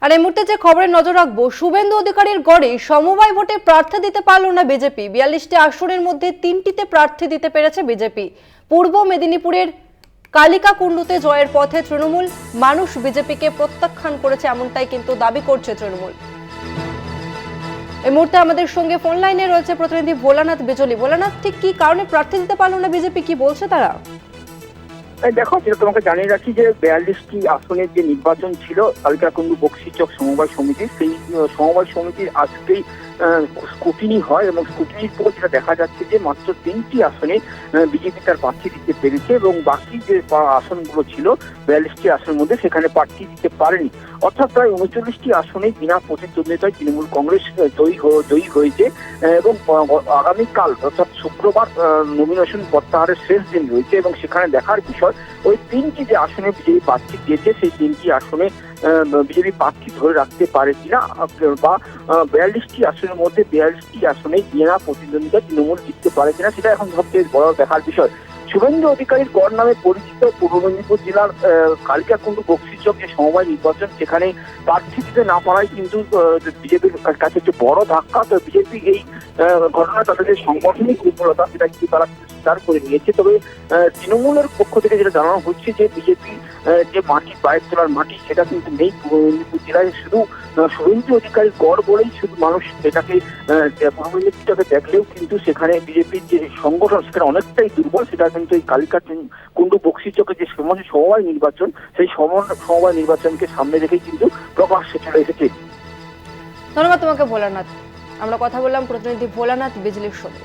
আর এই মুহূর্তে যে খবরে নজর রাখবো, শুভেন্দু অধিকারীর গড়ে সমবায় ভোটে প্রার্থী দিতে পারল না বিজেপি। 42টি আসনের মধ্যে 3টিতে প্রার্থী দিতে পেরেছে বিজেপি। পূর্ব মেদিনীপুরের কালিকাকুণ্ডুতে জয়ের পথে তৃণমূল, মানুষ বিজেপিকে প্রত্যাখ্যান করেছে এমনটাই কিন্তু দাবি করছে তৃণমূল। এই মুহূর্তে আমাদের সঙ্গে ফোন লাইনে রয়েছে প্রতিনিধি ভোলানাথ বিজলি। ভোলানাথ, ঠিক কি কারণে প্রার্থী দিতে পারল না বিজেপি, কি বলছে তারা? দেখো, যেটা তোমাকে জানিয়ে রাখি যে 42টি আসনের যে নির্বাচন ছিল কালিকাকুণ্ডু বক্সিচক সমবায় সমিতি, সেই সমবায় সমিতির আজকেই স্ক্রুটিনি হয় এবং স্ক্রুটিনির পর যেটা দেখা যাচ্ছে যে মাত্র 3টি আসনে বিজেপি তার প্রার্থী দিতে পেরেছে এবং বাকি যে আসনগুলো ছিল 42টি আসনের মধ্যে সেখানে প্রার্থী দিতে পারেনি। অর্থাৎ প্রায় 39টি আসনে বিনা প্রতিদ্বন্দ্বিতায় তৃণমূল কংগ্রেস জয়ী হয়েছে এবং আগামীকাল অর্থাৎ শুক্রবার নমিনেশন প্রত্যাহারের শেষ দিন রয়েছে এবং সেখানে দেখার বিষয় ওই 3টি যে আসনে বিজেপি প্রার্থী দিয়েছে সেই 3টি আসনে বিজেপি প্রার্থী ধরে রাখতে পারে কিনা বা 42টি আসনের মধ্যে 42টি আসনে বিনা প্রতিদ্বন্দ্বিতা তৃণমূল জিততে পারে কিনা সেটা এখন সবচেয়ে বড় দেখার বিষয়। শুভেন্দু অধিকারীর গড় নামে পরিচিত পূর্ব মেদিনীপুর জেলার কালিকাকুণ্ডু বক্সিচক যে সমবায় নির্বাচন, সেখানে প্রার্থী দিতে না পারায় কিন্তু বিজেপির কাছে একটি বড় ধাক্কা। তো বিজেপি এই ঘটনা তাদের যে সাংগঠনিক দুর্বলতা সেটা কিন্তু তারা স্বীকার করে নিয়েছে। তবে তৃণমূলের পক্ষ থেকে যেটা জানানো হচ্ছে যে বিজেপি যে মাটি পায়ের তোলার মাটি সেটা কিন্তু নেই পূর্ব মেদিনীপুর জেলায়। শুধু শুভেন্দু অধিকারীর গড় বলেই শুধু মানুষ এটাকে পূর্ব মেদিনীপুরটাকে দেখলেও কিন্তু সেখানে বিজেপির যে সংগঠন সেখানে অনেকটাই দুর্বল। সেটা কিন্তু এই কালিকাকুণ্ডু বক্সিচকের যে সমবায় নির্বাচন, সেই সমবায় নির্বাচনকে সামনে রেখেই কিন্তু প্রকাশ্যে চলে এসেছে। ধন্যবাদ তোমাকে ভোলানাথ। আমরা কথা বললাম প্রতিনিধি ভোলানাথ বিজলির সঙ্গে।